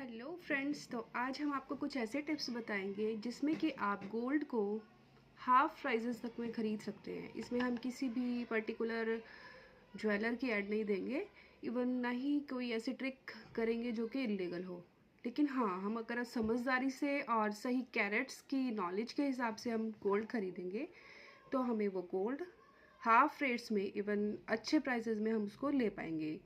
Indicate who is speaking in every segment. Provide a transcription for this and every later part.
Speaker 1: Hello friends, तो आज हम आपको कुछ ऐसे टिप्स बताएंगे जिसमें कि आप गोल्ड को हाफ प्राइजेस तक में ख़रीद सकते हैं। इसमें हम किसी भी पर्टिकुलर ज्वेलर की ऐड नहीं देंगे, इवन ना ही कोई ऐसी ट्रिक करेंगे जो कि इलीगल हो। लेकिन हाँ, हम अगर समझदारी से और सही कैरेट्स की नॉलेज के हिसाब से हम गोल्ड खरीदेंगे तो हमें वो गोल्ड हाफ रेट्स में, इवन अच्छे प्राइसेस में हम उसको ले पाएंगे।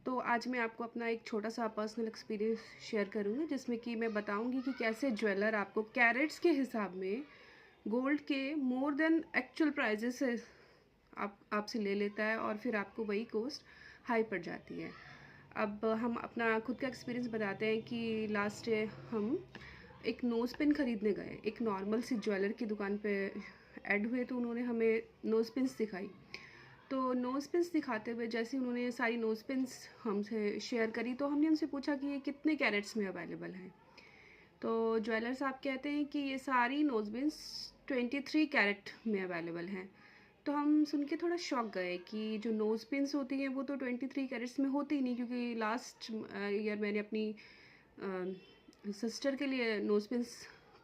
Speaker 1: तो आज मैं आपको अपना एक छोटा सा पर्सनल एक्सपीरियंस शेयर करूँगी जिसमें कि मैं बताऊँगी कि कैसे ज्वेलर आपको कैरेट्स के हिसाब में गोल्ड के मोर देन एक्चुअल प्राइजेस से आपसे ले लेता है और फिर आपको वही कॉस्ट हाई पड़ जाती है। अब हम अपना खुद का एक्सपीरियंस बताते हैं कि लास्ट डे हम एक नोज़ पिन ख़रीदने गए। एक नॉर्मल सी ज्वेलर की दुकान पे ऐड हुए तो उन्होंने हमें नोज़ पिन्स दिखाई। तो नोज़ पिन्स दिखाते हुए जैसे उन्होंने ये सारी नोज़ पिन्स हमसे शेयर करी तो हमने उनसे पूछा कि ये कितने कैरेट्स में अवेलेबल हैं। तो ज्वेलर साहब कहते हैं कि ये सारी नोज़ पिन्स 23 कैरेट में अवेलेबल हैं। तो हम सुन के थोड़ा शॉक गए कि जो नोज़ पिन्स होती हैं वो तो 23 कैरेट्स में होती ही नहीं, क्योंकि लास्ट ईयर मैंने अपनी सिस्टर के लिए नोज़ पिन्स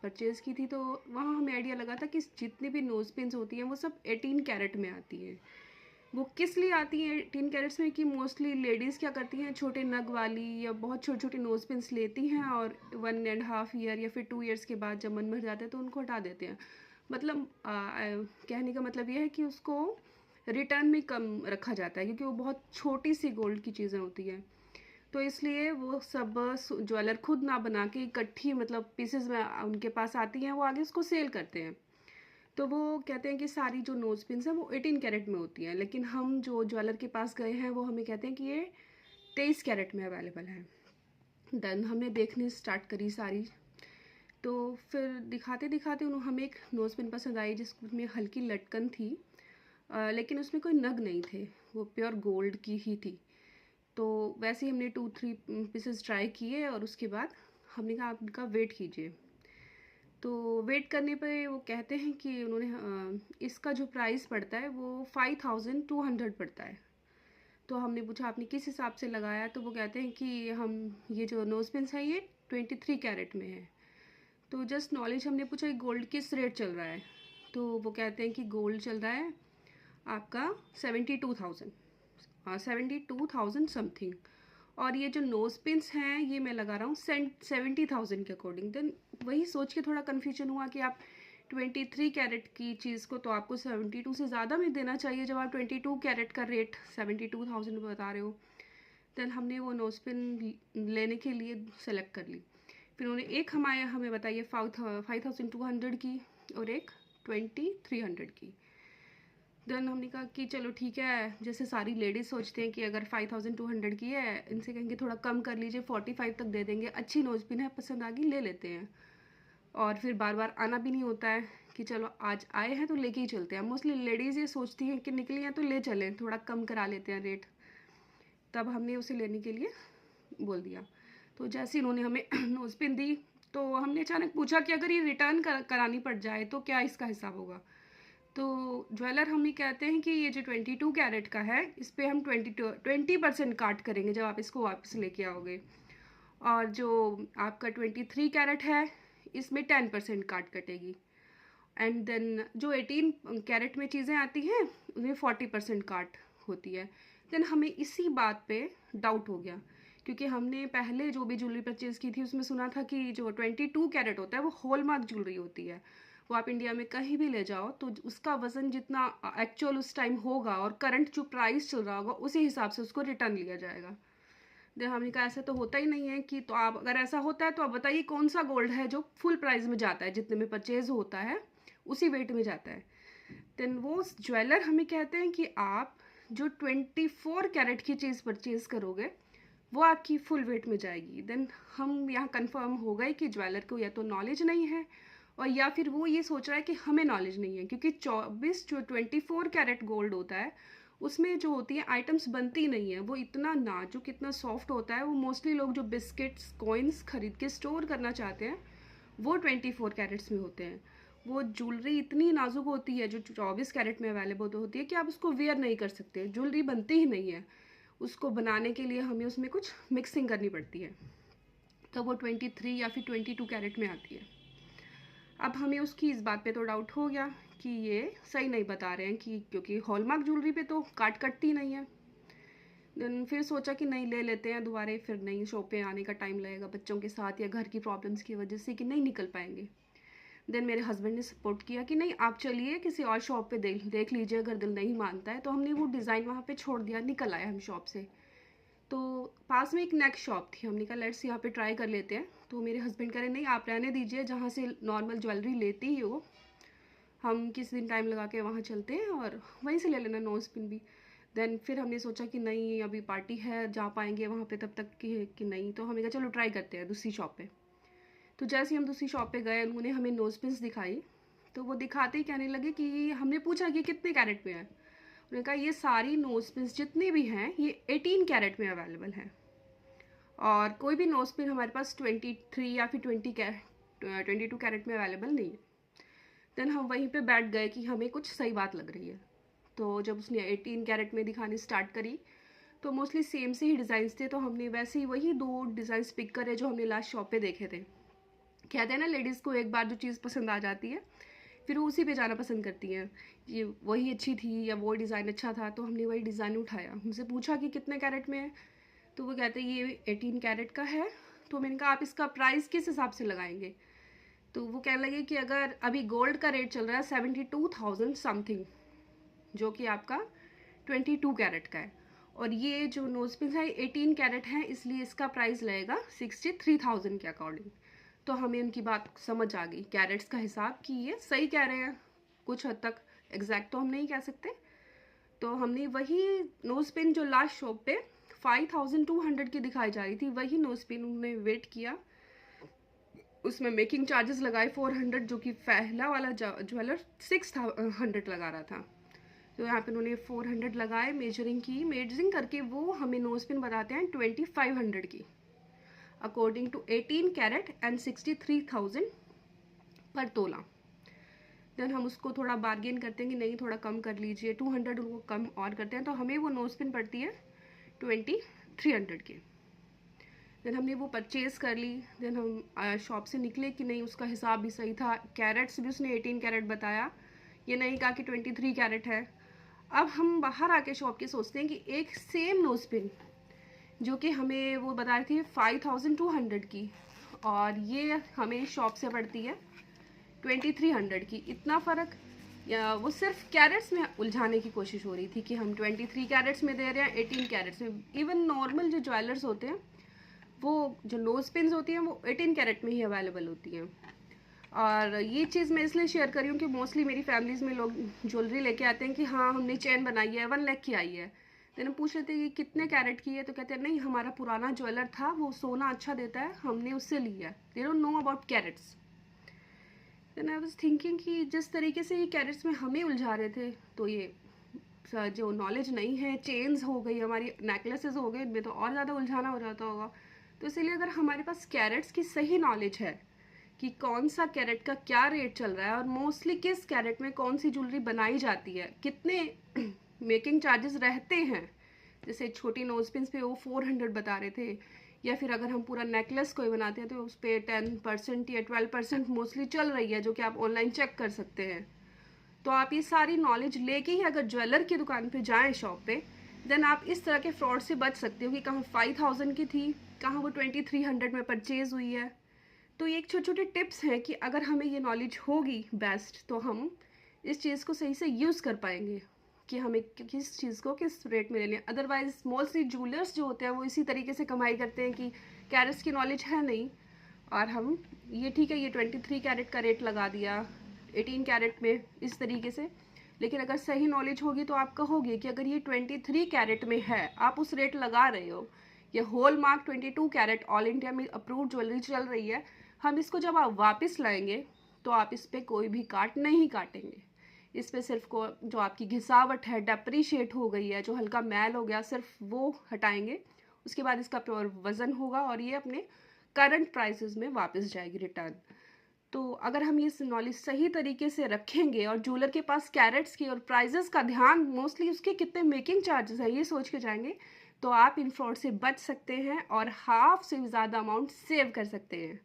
Speaker 1: परचेज़ की थी तो वहाँ हमें आइडिया लगा था कि जितनी भी नोज़ पिन्स होती हैं वो सब 18 कैरेट में आती हैं। वो किस लिए आती हैं 18 कैरेट्स में कि मोस्टली लेडीज़ क्या करती हैं, छोटे नग वाली या बहुत छोटी छोटी नोज़ पिन्स लेती हैं और 1.5 ईयर या फिर 2 ईयर्स के बाद जब मन भर जाता है तो उनको हटा देते हैं। मतलब कहने का मतलब ये है कि उसको रिटर्न में कम रखा जाता है क्योंकि वो बहुत छोटी सी गोल्ड की चीज़ें होती हैं। तो इसलिए वो सब ज्वेलर खुद ना बना के इकट्ठी, मतलब पीसेस में उनके पास आती हैं, वो आगे उसको सेल करते हैं। तो वो कहते हैं कि सारी जो नोज़ पिन्स हैं वो 18 कैरेट में होती हैं, लेकिन हम जो ज्वेलर के पास गए हैं वो हमें कहते हैं कि ये 23 कैरेट में अवेलेबल है। देन हमने देखने स्टार्ट करी सारी। तो फिर दिखाते दिखाते उन्होंने हमें एक नोज़ पिन पसंद आई जिसमें हल्की लटकन थी, लेकिन उसमें कोई नग नहीं थे, वो प्योर गोल्ड की ही थी। तो वैसे ही हमने 2-3 पीसेस ट्राई किए और उसके बाद हमने कहा आप इनका वेट कीजिए। तो वेट करने पे वो कहते हैं कि उन्होंने इसका जो प्राइस पड़ता है वो 5200 पड़ता है। तो हमने पूछा आपने किस हिसाब से लगाया, तो वो कहते हैं कि हम ये जो नोज़ पिन्स है ये 23 कैरेट में है। तो जस्ट नॉलेज हमने पूछा कि गोल्ड किस रेट चल रहा है, तो वो कहते हैं कि गोल्ड चल रहा है आपका 72,000, 72,000 समथिंग। और ये जो नोज़ पिन्स हैं ये मैं लगा रहा हूँ 70,000 के अकॉर्डिंग। देन वही सोच के थोड़ा कन्फ्यूजन हुआ कि आप 23 कैरेट की चीज़ को तो आपको 72 से ज़्यादा में देना चाहिए जब आप 22 कैरेट का रेट 72,000 बता रहे हो। देन हमने वो नोज़ पिन लेने के लिए सेलेक्ट कर ली। फिर उन्होंने एक हमें बताइए 5200 की और एक 2300 की। देन हमने कहा कि चलो ठीक है, जैसे सारी लेडीज़ सोचते हैं कि अगर 5200 की है इनसे कहेंगे थोड़ा कम कर लीजिए, 45 तक दे देंगे, अच्छी नोज़ पिन है, पसंद आ गई ले लेते हैं। और फिर बार बार आना भी नहीं होता है कि चलो आज आए हैं तो लेके ही चलते हैं। मोस्टली लेडीज़ ये सोचती हैं कि निकली हैं तो ले चलें, थोड़ा कम करा लेते हैं रेट। तब हमने उसे लेने के लिए बोल दिया। तो जैसे ही उन्होंने हमें नोज़ पिन दी तो हमने अचानक पूछा कि अगर ये रिटर्न करानी पड़ जाए तो क्या इसका हिसाब होगा। तो ज्वेलर हमें कहते हैं कि ये जो 22 कैरेट का है इस पर हम 20% काट करेंगे जब आप इसको वापस लेके आओगे, और जो आपका 23 कैरेट है इसमें 10% काट कटेगी। एंड देन जो 18 कैरेट में चीज़ें आती हैं उनमें 40% काट होती है। देन हमें इसी बात पे डाउट हो गया, क्योंकि हमने पहले जो भी ज्वेलरी परचेज़ की थी उसमें सुना था कि जो 22 कैरेट होता है वो हॉलमार्क ज्वेलरी होती है। वो आप इंडिया में कहीं भी ले जाओ तो उसका वज़न जितना एक्चुअल उस टाइम होगा और करंट जो प्राइस चल रहा होगा उसी हिसाब से उसको रिटर्न लिया जाएगा। देन हमने कहा ऐसा तो होता ही नहीं है कि, तो आप अगर ऐसा होता है तो आप बताइए कौन सा गोल्ड है जो फुल प्राइस में जाता है, जितने में परचेज होता है उसी वेट में जाता है। देन वो ज्वेलर हमें कहते हैं कि आप जो 24 कैरेट की चीज़ परचेज करोगे वो आपकी फुल वेट में जाएगी। देन हम यहाँ कंफर्म हो गए कि ज्वेलर को या तो नॉलेज नहीं है और या फिर वो ये सोच रहा है कि हमें नॉलेज नहीं है, क्योंकि 24 कैरेट गोल्ड होता है उसमें जो होती है आइटम्स बनती नहीं है, वो इतना नाजुक इतना सॉफ्ट होता है। वो मोस्टली लोग जो बिस्किट्स कॉइन्स खरीद के स्टोर करना चाहते हैं वो 24 कैरेट्स में होते हैं। वो ज्वेलरी इतनी नाजुक होती है जो 24 कैरेट में अवेलेबल होती है कि आप उसको वेयर नहीं कर सकते, ज्वेलरी बनती ही नहीं है। उसको बनाने के लिए हमें उसमें कुछ मिक्सिंग करनी पड़ती है। तो वो 23 या फिर 22 कैरेट में आती है। अब हमें उसकी इस बात पे तो डाउट हो गया कि ये सही नहीं बता रहे हैं, कि क्योंकि हॉलमार्क ज्वेलरी पे तो कटती नहीं है। देन फिर सोचा कि नहीं, ले लेते हैं दोबारा, फिर नहीं, शॉप पे आने का टाइम लगेगा बच्चों के साथ या घर की प्रॉब्लम्स की वजह से कि नहीं निकल पाएंगे। देन मेरे हस्बैंड ने सपोर्ट किया कि नहीं, आप चलिए किसी और शॉप पे देख लीजिए, अगर दिल नहीं मानता है तो हमने वो डिज़ाइन वहाँ पे छोड़ दिया, निकल आए हम शॉप से। तो पास में एक नेक्स्ट शॉप थी, हमने कहा लेट्स यहाँ पे ट्राई कर लेते हैं। तो मेरे हस्बैंड कह रहे नहीं, आप रहने दीजिए, जहाँ से नॉर्मल ज्वेलरी लेती ही हो, हम किसी दिन टाइम लगा के वहाँ चलते हैं और वहीं से ले लेना नोज पिन भी। देन फिर हमने सोचा कि नहीं, अभी पार्टी है, जा पाएंगे वहाँ पे तब तक कि नहीं, तो हमें कहा चलो ट्राई करते हैं दूसरी शॉप पे। तो जैसे ही हम दूसरी शॉप पे गए, उन्होंने हमें नोज पिन्स दिखाई। तो वो दिखाते ही कहने लगे कि हमने पूछा कि कितने कैरेट में है। उन्होंने कहा ये सारी नोज पिन्स जितने भी हैं ये 18 कैरेट में अवेलेबल हैं, और कोई भी नोज पिन हमारे पास 23 या फिर 22 कैरेट में अवेलेबल नहीं है। देन हम वहीं पे बैठ गए कि हमें कुछ सही बात लग रही है। तो जब उसने 18 कैरेट में दिखानी स्टार्ट करी, तो मोस्टली सेम से ही डिज़ाइंस थे, तो हमने वैसे ही वही 2 डिज़ाइंस पिक करे जो हमने लास्ट शॉप पे देखे थे। कहते हैं ना, लेडीज़ को एक बार जो चीज़ पसंद आ जाती है फिर वो उसी पे जाना पसंद करती हैं। ये वही अच्छी थी या वो डिज़ाइन अच्छा था, तो हमने वही डिज़ाइन उठाया। उनसे पूछा कि कितने कैरेट में है, तो वो कहते हैं ये 18 कैरेट का है। तो मैंने कहा आप इसका प्राइस किस हिसाब से लगाएंगे। तो वो कहने लगे कि अगर अभी गोल्ड का रेट चल रहा है 72,000 समथिंग, जो कि आपका 22 कैरेट का है, और ये जो नोज पिन है 18 कैरेट है, इसलिए इसका प्राइस लगेगा 63,000 के अकॉर्डिंग। तो हमें उनकी बात समझ आ गई, कैरेट्स का हिसाब, कि ये सही कह रहे हैं कुछ हद तक, एग्जैक्ट तो हम नहीं कह सकते। तो हमने वही नोज पिन जो लास्ट शॉप पे 5,200 की दिखाई जा रही थी, वही नोज पिन उन्होंने वेट किया, उसमें मेकिंग चार्जेस लगाए 400, जो कि पहला वाला ज्वेलर 600 लगा रहा था। तो यहाँ पे उन्होंने 400 लगाए, मेजरिंग करके वो हमें नोज पिन बताते हैं 2500 की, अकॉर्डिंग टू 18 कैरेट एंड 63,000 पर तोला। देन हम उसको थोड़ा बार्गेन करते हैं कि नहीं थोड़ा कम कर लीजिए, 200 उनको कम और करते हैं, तो हमें वो नोज पिन पड़ती है 2300 की। देन हमने वो परचेज़ कर ली। देन हम शॉप से निकले कि नहीं, उसका हिसाब भी सही था, कैरेट्स भी उसने 18 कैरेट बताया, ये नहीं कहा कि 23 कैरेट है। अब हम बाहर आके शॉप के सोचते हैं कि एक सेम नोज पिन जो कि हमें वो बता रही थी 5,200 की, और ये हमें शॉप से पड़ती है 2300 की, इतना फ़र्क। या वो सिर्फ कैरेट्स में उलझाने की कोशिश हो रही थी कि हम 23 कैरेट्स में दे रहे हैं, 18 कैरेट्स में। इवन नॉर्मल जो ज्वेलर्स होते हैं, वो जो नोज पिन्स होती हैं वो 18 कैरेट में ही अवेलेबल होती हैं। और ये चीज़ मैं इसलिए शेयर कर रही हूँ कि मोस्टली मेरी फैमिलीज़ में लोग ज्वेलरी लेके आते हैं कि हाँ हमने चेन बनाई है 1 लाख की आई है। तो हम पूछ रहे थे कि कितने कैरेट की है, तो कहते हैं नहीं, हमारा पुराना ज्वेलर था, वो सोना अच्छा देता है, हमने उससे लिया है, they don't know about carats. Then I was thinking कि जिस तरीके से ये कैरेट्स में हमें उलझा रहे थे, तो ये जो नॉलेज नहीं है, चेन्स हो गई हमारी, नेकलेसेस हो गए, इनमें तो और ज़्यादा उलझाना हो जाता होगा। तो इसीलिए अगर हमारे पास कैरेट्स की सही नॉलेज है कि कौन सा कैरेट का क्या रेट चल रहा है, और मोस्टली किस कैरेट में कौन सी ज्वेलरी बनाई जाती है, कितने मेकिंग चार्जेस रहते हैं, जैसे छोटी नोज पिन्स पे वो 400 बता रहे थे, या फिर अगर हम पूरा नेकलेस कोई बनाते हैं तो उस पर 10% या 12% मोस्टली चल रही है, जो कि आप ऑनलाइन चेक कर सकते हैं। तो आप ये सारी नॉलेज लेके ही अगर ज्वेलर की दुकान पे जाएं, शॉप पे, देन आप इस तरह के फ्रॉड से बच सकते हो कि कहाँ 5,000 की थी, कहाँ वो 2300 में परचेज हुई है। तो ये एक छोटे छोटे टिप्स हैं कि अगर हमें ये नॉलेज होगी बेस्ट, तो हम इस चीज़ को सही से यूज़ कर पाएंगे कि हमें किस चीज़ को किस रेट में लेनी है। अदरवाइज मोस्टली जूलर्स जो होते हैं वो इसी तरीके से कमाई करते हैं कि कैरेट्स की नॉलेज है नहीं, और हम ये ठीक है ये 23 कैरेट का रेट लगा दिया 18 कैरेट में इस तरीके से। लेकिन अगर सही नॉलेज होगी तो आप कहोगे कि अगर ये 23 कैरेट में है, आप उस रेट लगा रहे हो, ये hallmark 22 carat all India में अप्रूव्ड ज्वेलरी चल रही है, हम इसको जब आप वापस लाएंगे तो आप इस पर कोई भी काट नहीं काटेंगे। इस पर सिर्फ को जो आपकी घिसावट है, डेप्रीशिएट हो गई है, जो हल्का मैल हो गया, सिर्फ वो हटाएंगे। उसके बाद इसका प्योर वज़न होगा और ये अपने करंट प्राइसेस में वापस जाएगी रिटर्न। तो अगर हम ये नॉलेज सही तरीके से रखेंगे और ज्वेलर के पास कैरेट्स की और प्राइजेस का ध्यान, मोस्टली उसके कितने मेकिंग चार्जेस है, ये सोच के जाएंगे, तो आप इन फ्रॉड से बच सकते हैं और हाफ से भी ज़्यादा अमाउंट सेव कर सकते हैं।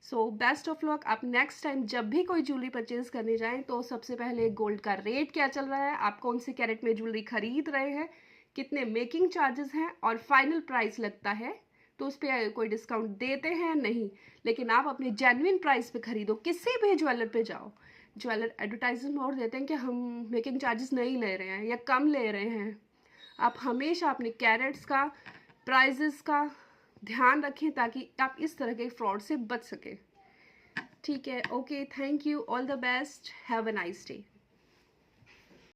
Speaker 1: So best of luck. आप नेक्स्ट टाइम जब भी कोई ज्वेलरी परचेज करने जाएं तो सबसे पहले गोल्ड का रेट क्या चल रहा है, आप कौन से कैरेट में ज्वेलरी खरीद रहे हैं, कितने मेकिंग चार्जेस हैं और फाइनल प्राइस लगता है तो उस पर कोई डिस्काउंट देते हैं नहीं, लेकिन आप अपने जेन्युइन प्राइस पे खरीदो। किसी भी ज्वेलर पे जाओ, ज्वेलर एडवर्टाइजमेंट और देते हैं कि हम मेकिंग चार्जेस नहीं ले रहे हैं या कम ले रहे हैं। आप हमेशा अपने कैरेट्स का, प्राइजेस का ध्यान रखें ताकि आप इस तरह के फ्रॉड से बच सकें। ठीक है, okay, thank you, all the best, have a nice day.